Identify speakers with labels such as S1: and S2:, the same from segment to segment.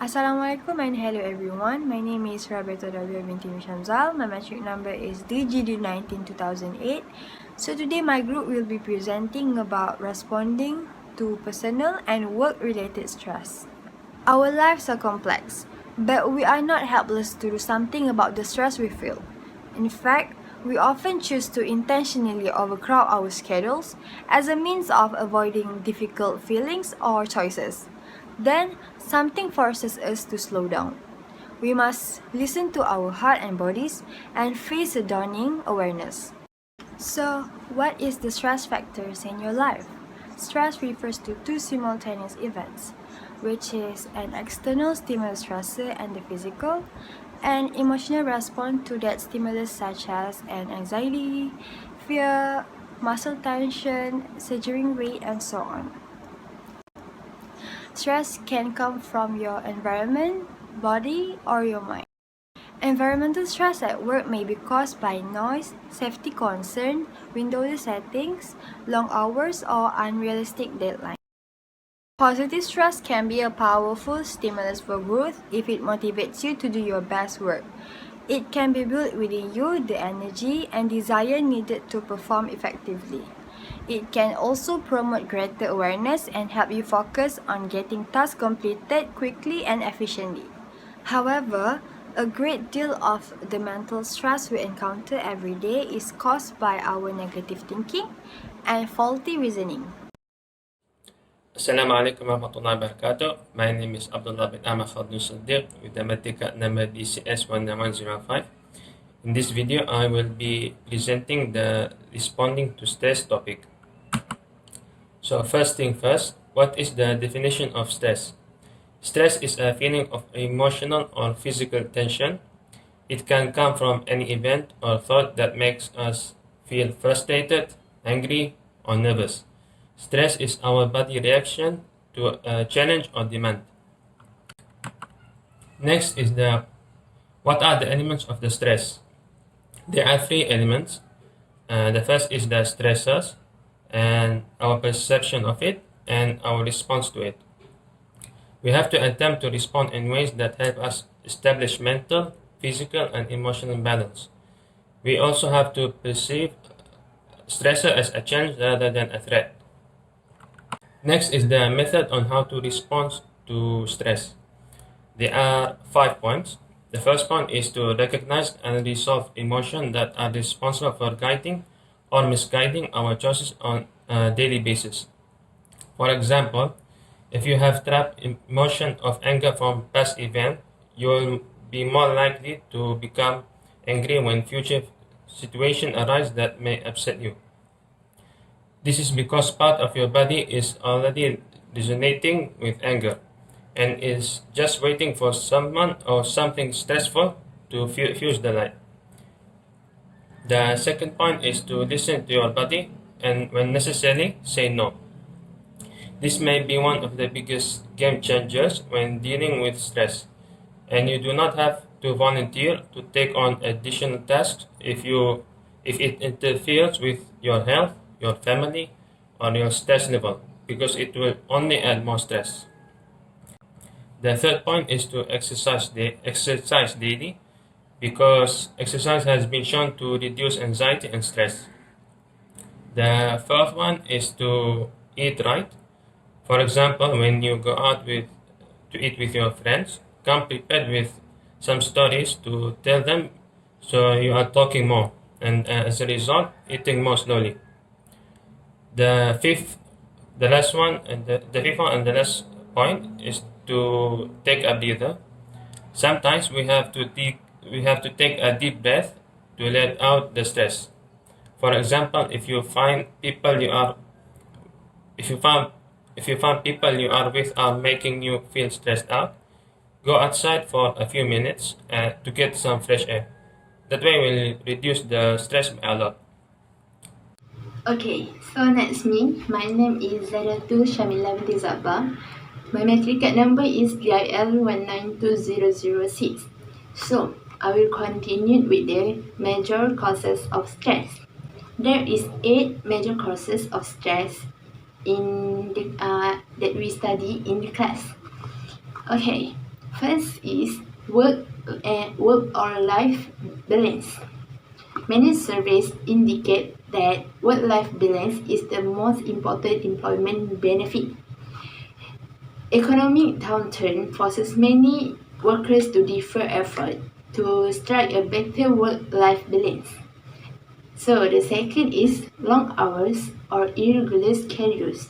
S1: Assalamualaikum and hello everyone. My name is Roberto W. binti Mishamzal. My metric number is DGD19-2008. So today my group will be presenting about responding to personal and work-related stress. Our lives are complex, but we are not helpless to do something about the stress we feel. In fact, we often choose to intentionally overcrowd our schedules as a means of avoiding difficult feelings or choices. Then, something forces us to slow down. We must listen to our heart and bodies and face a dawning awareness. So, what is the stress factors in your life? Stress refers to two simultaneous events, which is an external stimulus stressor and the physical, and emotional response to that stimulus such as an anxiety, fear, muscle tension, surging weight, and so on. Stress can come from your environment, body, or your mind. Environmental stress at work may be caused by noise, safety concern, windowless settings, long hours, or unrealistic deadlines. Positive stress can be a powerful stimulus for growth if it motivates you to do your best work. It can be built within you the energy and desire needed to perform effectively. It can also promote greater awareness and help you focus on getting tasks completed quickly and efficiently. However, a great deal of the mental stress we encounter every day is caused by our negative thinking and faulty reasoning.
S2: Assalamualaikum warahmatullahi wabarakatuh. My name is Abdullah bin Ahmad Khaldun Siddiq with the medical number DCS 19105. In this video, I will be presenting the responding to stress topic. So first thing first, what is the definition of stress? Stress is a feeling of emotional or physical tension. It can come from any event or thought that makes us feel frustrated, angry, or nervous. Stress is our body reaction to a challenge or demand. Next is what are the elements of the stress? There are three elements. The first is the stressors and our perception of it and our response to it. We have to attempt to respond in ways that help us establish mental, physical, and emotional balance. We also have to perceive stressor as a challenge rather than a threat. Next is the method on how to respond to stress. There are 5 points. The first point is to recognize and resolve emotions that are responsible for guiding or misguiding our choices on a daily basis. For example, if you have trapped emotion of anger from past event, you will be more likely to become angry when future situations arise that may upset you. This is because part of your body is already resonating with anger and is just waiting for someone or something stressful to fuse the light. The second point is to listen to your body and when necessary, say no. This may be one of the biggest game changers when dealing with stress, and you do not have to volunteer to take on additional tasks if it interferes with your health, your family, or your stress level, because it will only add more stress. The third point is to exercise daily, because exercise has been shown to reduce anxiety and stress. The fourth one is to eat right. For example, when you go out to eat with your friends, come prepared with some stories to tell them, so you are talking more, and as a result, eating more slowly. The fifth one and the last point is to take a breather. Sometimes we have to take a deep breath to let out the stress. For example, if you find people you are with are making you feel stressed out, go outside for a few minutes to get some fresh air. That way will reduce the stress by a lot.
S3: Okay, so that's me. My name is Zaratul Shamila binti Zabbar. My metric card number is DIL192006. So, I will continue with the major causes of stress. There is 8 major causes of stress that we study in the class. Okay, First is work or life balance. Many surveys indicate that work-life balance is the most important employment benefit. Economic downturn forces many workers to defer effort to strike a better work-life balance. So the second is long hours or irregular schedules.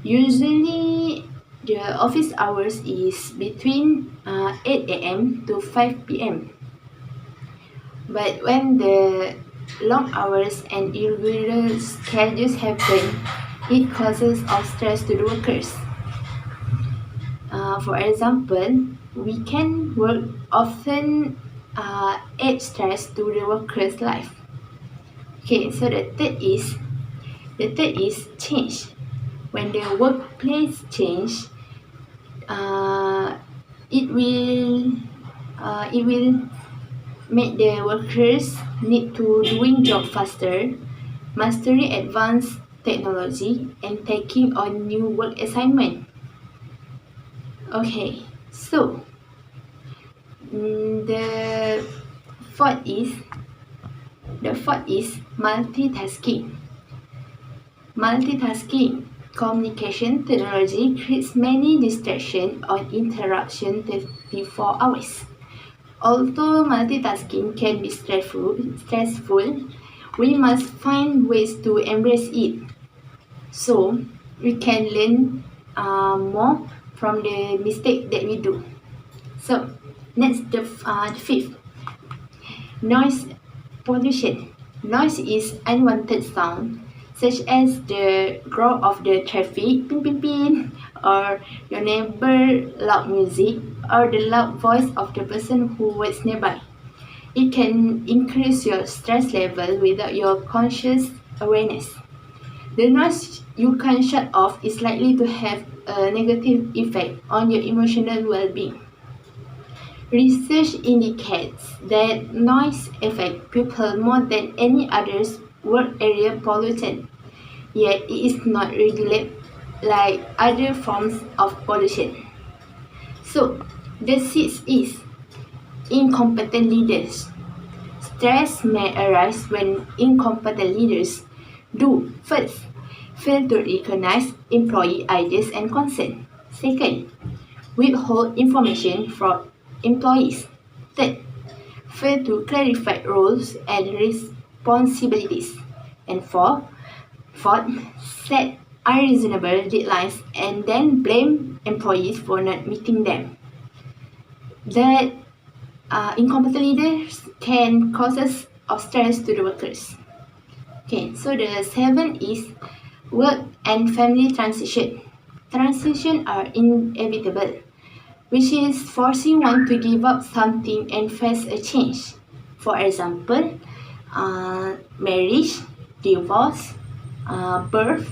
S3: Usually the office hours is between 8 a.m. to 5 p.m. But when the long hours and irregular schedules happen, it causes of stress to the workers. For example, weekend work often add stress to the worker's life. Okay, so the third is change. When the workplace change, it will make the workers need to doing job faster, mastering advanced technology, and taking on new work assignment. Okay, so the fourth is multitasking. Multitasking communication technology creates many distractions or interruptions 24 hours. Although multitasking can be stressful, we must find ways to embrace it so we can learn more from the mistake that we do. So next, the fifth, noise pollution. Noise is unwanted sound such as the growl of the traffic, pin pin pin, or your neighbor loud music, or the loud voice of the person who was nearby. It can increase your stress level without your conscious awareness. The noise you can shut off is likely to have a negative effect on your emotional well-being. Research indicates that noise affects people more than any other work area pollutant, yet it is not regulated like other forms of pollution. So, the sixth is incompetent leaders. Stress may arise when incompetent leaders do first, fail to recognize employee ideas and concerns. Second, withhold information from employees. Third, fail to clarify roles and responsibilities. And fourth, set unreasonable deadlines and then blame employees for not meeting them. That incompetent leaders can cause of stress to the workers. Okay, so the seventh is work and family transition. Transitions are inevitable, which is forcing one to give up something and face a change. For example, marriage, divorce, birth,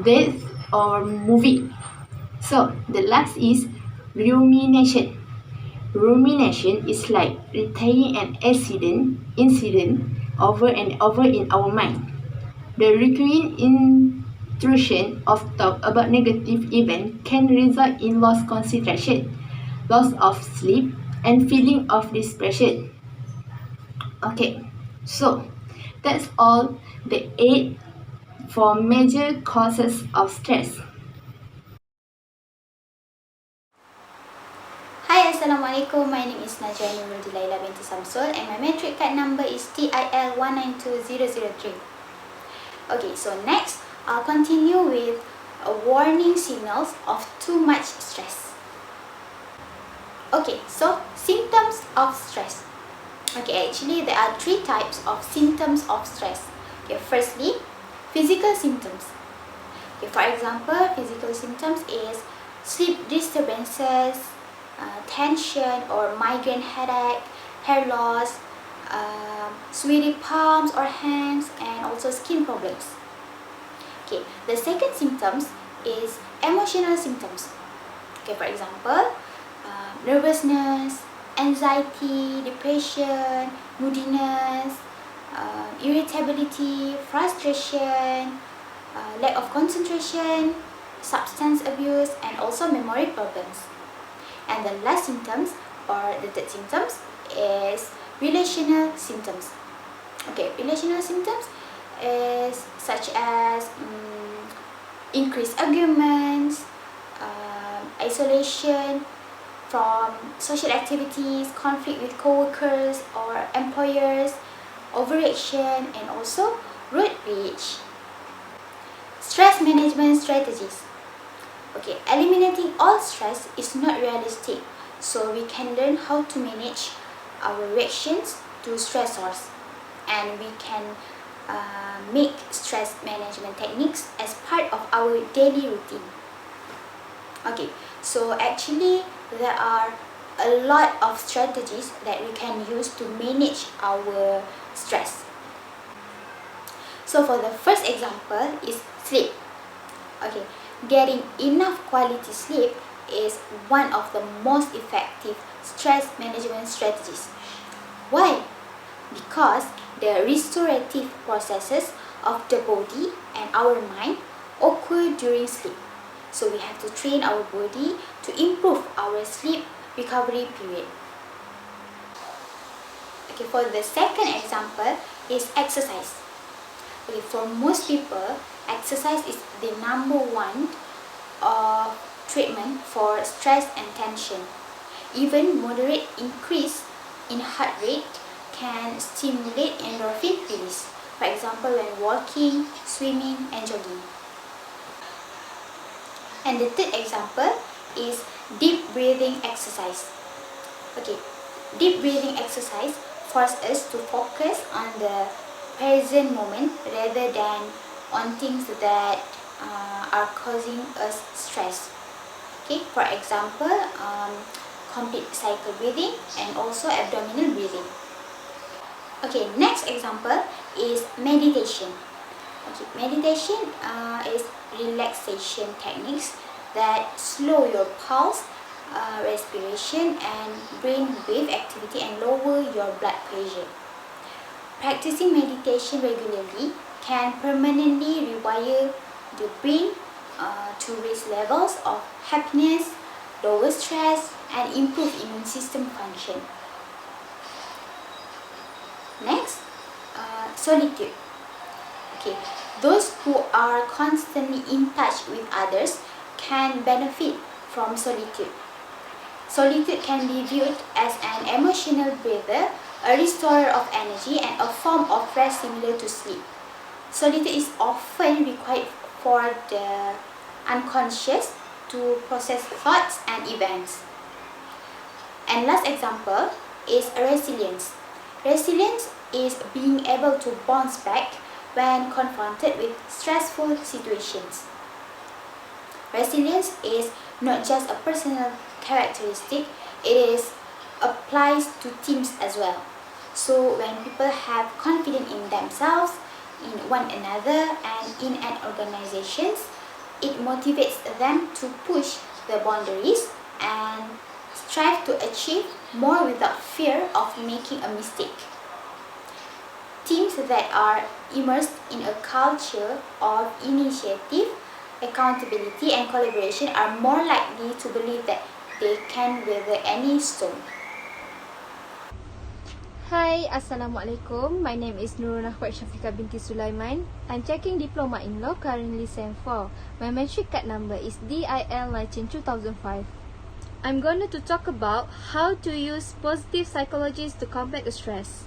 S3: death, or moving. So the last is rumination. Rumination is like replaying an incident over and over in our mind. The recurring intrusion of thought about negative events can result in lost concentration, loss of sleep, and feeling of depression. Okay, so that's all the 8 for major causes of stress.
S4: Hi, Assalamualaikum. My name is Najah Nurul Dilaila binti Samsul and my metric card number is TIL192003. Okay, so next, I'll continue with warning signals of too much stress. Okay, so symptoms of stress. Okay, actually there are 3 types of symptoms of stress. Okay, firstly, physical symptoms. Okay, for example, physical symptoms is sleep disturbances, tension or migraine headache, hair loss, sweaty palms or hands, and also skin problems. Okay, the second symptoms is emotional symptoms. Okay, for example, nervousness, anxiety, depression, moodiness, irritability, frustration, lack of concentration, substance abuse, and also memory problems. And the last symptoms, or the third symptoms, is relational symptoms. Okay, relational symptoms is such as increased arguments, isolation from social activities, conflict with co-workers or employers, overreaction, and also road rage. Stress management strategies. Okay, eliminating all stress is not realistic, so we can learn how to manage our reactions to stressors, and we can make stress management techniques as part of our daily routine. Okay, so actually there are a lot of strategies that we can use to manage our stress. So for the first example is sleep. Okay, getting enough quality sleep is one of the most effective stress management strategies. Why? Because the restorative processes of the body and our mind occur during sleep. So we have to train our body to improve our sleep recovery period. Okay, for the second example is exercise. Okay, for most people, exercise is the number one treatment for stress and tension. Even moderate increase in heart rate can stimulate endorphin release. For example, when walking, swimming, and jogging. And the third example is deep breathing exercise. Okay, deep breathing exercise forces us to focus on the present moment rather than on things that are causing us stress. Okay, for example, complete cycle breathing and also abdominal breathing. Okay, next example is meditation. Okay, meditation is relaxation techniques that slow your pulse, respiration, and brain wave activity and lower your blood pressure. Practicing meditation regularly can permanently rewire the brain to raise levels of happiness, lower stress, and improve immune system function. Next, solitude. Okay, those who are constantly in touch with others can benefit from solitude. Solitude can be viewed as an emotional breather, a restorer of energy, and a form of rest similar to sleep. Solitude is often required for the unconscious to process thoughts and events. And last example is resilience. Resilience is being able to bounce back when confronted with stressful situations. Resilience is not just a personal characteristic, it applies to teams as well. So when people have confidence in themselves, in one another, and in an organization, it motivates them to push the boundaries and strive to achieve more without fear of making a mistake. Teams that are immersed in a culture of initiative, accountability, and collaboration are more likely to believe that they can weather any storm.
S5: Hi, Assalamualaikum. My name is Nurul Nahwat Syafiqah binti Sulaiman. I'm checking Diploma in Law, currently SEM 4. My matric card number is DIL 19-2005. I'm going to talk about how to use positive psychologies to combat stress.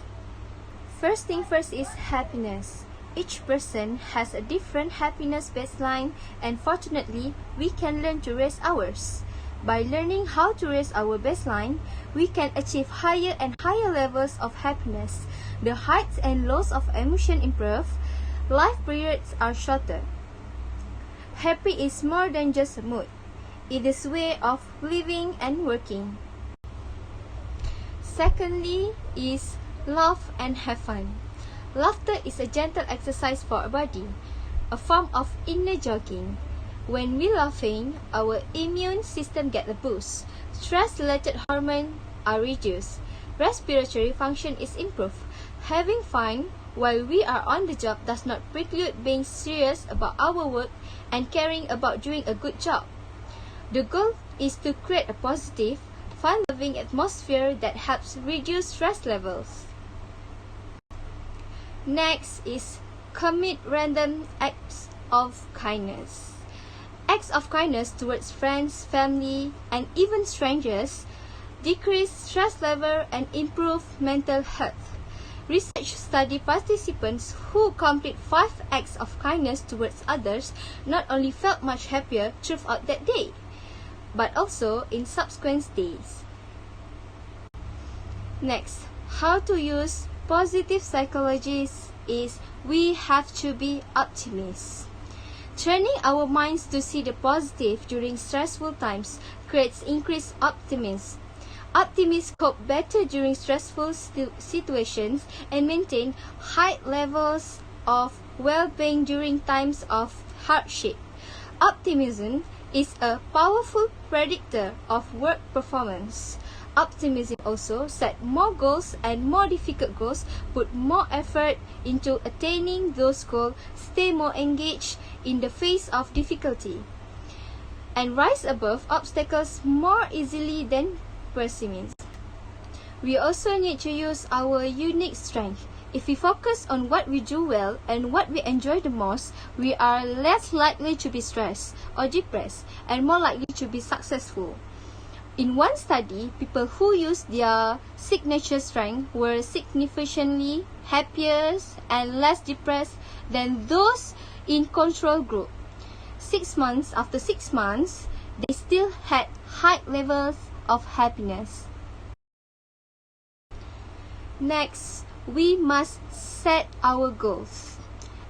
S5: First thing first is happiness. Each person has a different happiness baseline, and fortunately, we can learn to raise ours. By learning how to raise our baseline, we can achieve higher and higher levels of happiness. The heights and lows of emotion improve. Life periods are shorter. Happy is more than just a mood. It is a way of living and working. Secondly is laugh and have fun. Laughter is a gentle exercise for our body, a form of inner jogging. When we're laughing, our immune system gets a boost. Stress-related hormones are reduced. Respiratory function is improved. Having fun while we are on the job does not preclude being serious about our work and caring about doing a good job. The goal is to create a positive, fun-loving atmosphere that helps reduce stress levels. Next is commit random acts of kindness. Acts of kindness towards friends, family, and even strangers decrease stress level and improve mental health. Research study participants who complete 5 acts of kindness towards others not only felt much happier throughout that day, but also in subsequent days. Next, how to use positive psychology is we have to be optimists. Training our minds to see the positive during stressful times creates increased optimism. Optimists cope better during stressful situations and maintain high levels of well-being during times of hardship. Optimism is a powerful predictor of work performance. Optimism also set more goals, and more difficult goals put more effort into attaining those goals, stay more engaged in the face of difficulty, and rise above obstacles more easily than pessimists. We also need to use our unique strength. If we focus on what we do well and what we enjoy the most, we are less likely to be stressed or depressed and more likely to be successful. In one study, people who used their signature strength were significantly happier and less depressed than those in control group. 6 months after 6 months, they still had high levels of happiness. Next, we must set our goals.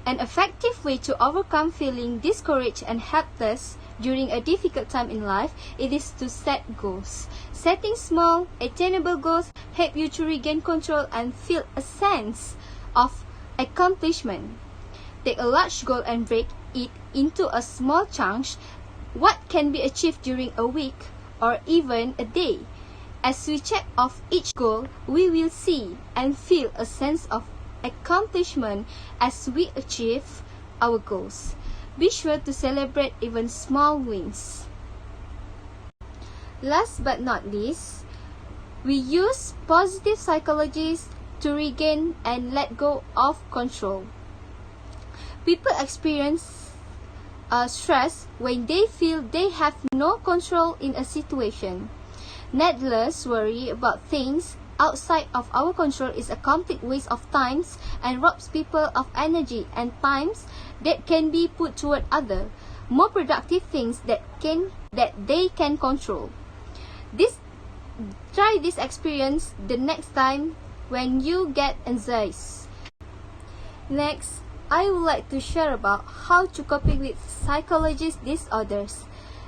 S5: An effective way to overcome feeling discouraged and helpless during a difficult time in life, it is to set goals. Setting small, attainable goals help you to regain control and feel a sense of accomplishment. Take a large goal and break it into a small chunks. What can be achieved during a week or even a day? As we check off each goal, we will see and feel a sense of accomplishment as we achieve our goals. Be sure to celebrate even small wins. Last but not least, we use positive psychology to regain and let go of control. People experience stress when they feel they have no control in a situation. Needless worry about things outside of our control is a complete waste of time and robs people of energy and times that can be put toward other, more productive things that they can control. Try this experience the next time when you get anxiety. Next, I would like to share about how to cope with psychological disorders.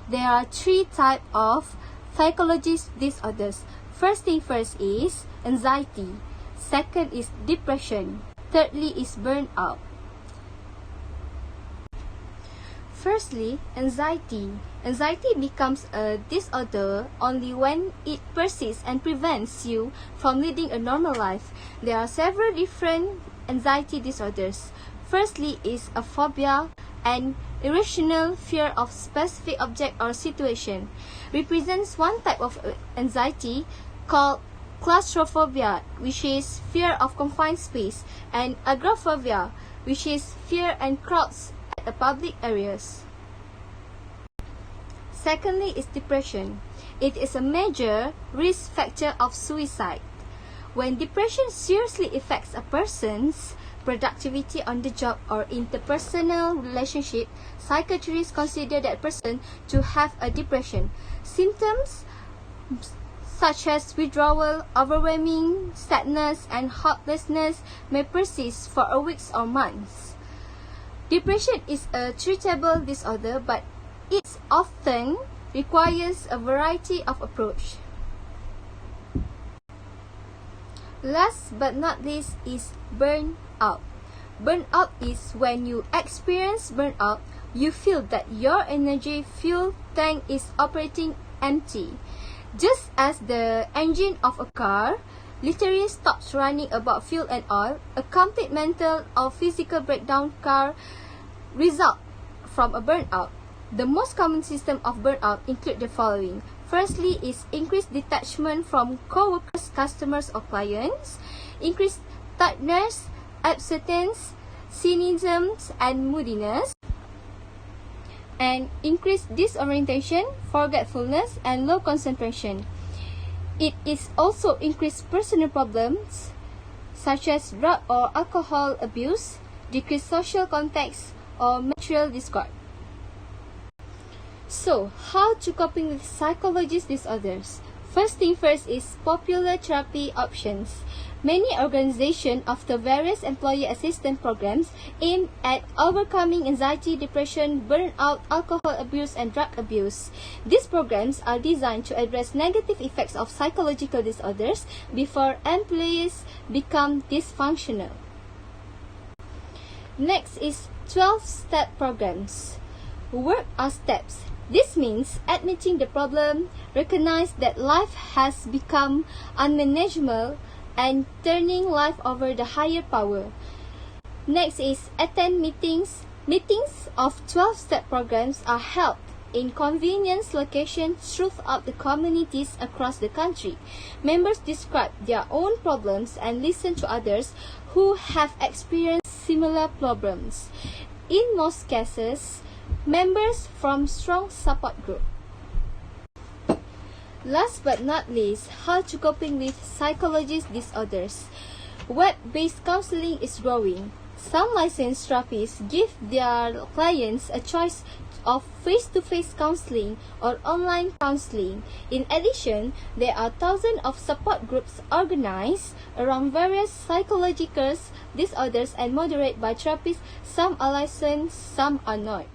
S5: There are 3 types of psychological disorders. First thing first is anxiety. Second is depression. Thirdly is burnout. Firstly, anxiety. Anxiety becomes a disorder only when it persists and prevents you from leading a normal life. There are several different anxiety disorders. Firstly is a phobia, an irrational fear of specific object or situation. Represents one type of anxiety called claustrophobia, which is fear of confined space, and agoraphobia, which is fear and crowds at the public areas. Secondly is depression. It is a major risk factor of suicide. When depression seriously affects a person's productivity on the job or interpersonal relationship, psychiatrists consider that person to have a depression. Symptoms such as withdrawal, overwhelming sadness, and hopelessness may persist for weeks or months. Depression is a treatable disorder, but it often requires a variety of approach. Last but not least is burnout. Burnout is when you experience burnout, you feel that your energy fuel tank is operating empty. Just as the engine of a car literally stops running about fuel and oil, a complete mental or physical breakdown car result from a burnout. The most common symptoms of burnout include the following. Firstly is increased detachment from co-workers, customers or clients, increased tiredness, absence, cynicism and moodiness, and increased disorientation, forgetfulness and low concentration. It is also increased personal problems such as drug or alcohol abuse, decreased social contacts or material discord. So, how to coping with psychologist disorders? First thing first is popular therapy options. Many organizations offer various employee assistance programs aimed at overcoming anxiety, depression, burnout, alcohol abuse, and drug abuse. These programs are designed to address negative effects of psychological disorders before employees become dysfunctional. Next is 12-step programs. Work are steps. This means admitting the problem, recognize that life has become unmanageable, and turning life over the higher power. Next is attend meetings. Meetings of 12-step programs are held in convenient locations throughout the communities across the country. Members describe their own problems and listen to others who have experienced similar problems. In most cases, members from strong support group. Last but not least, how to coping with psychologist disorders. Web-based counseling is growing. Some licensed therapists give their clients a choice of face-to-face counseling or online counseling. In addition, there are thousands of support groups organized around various psychological disorders and moderated by therapists. Some are licensed, some are not.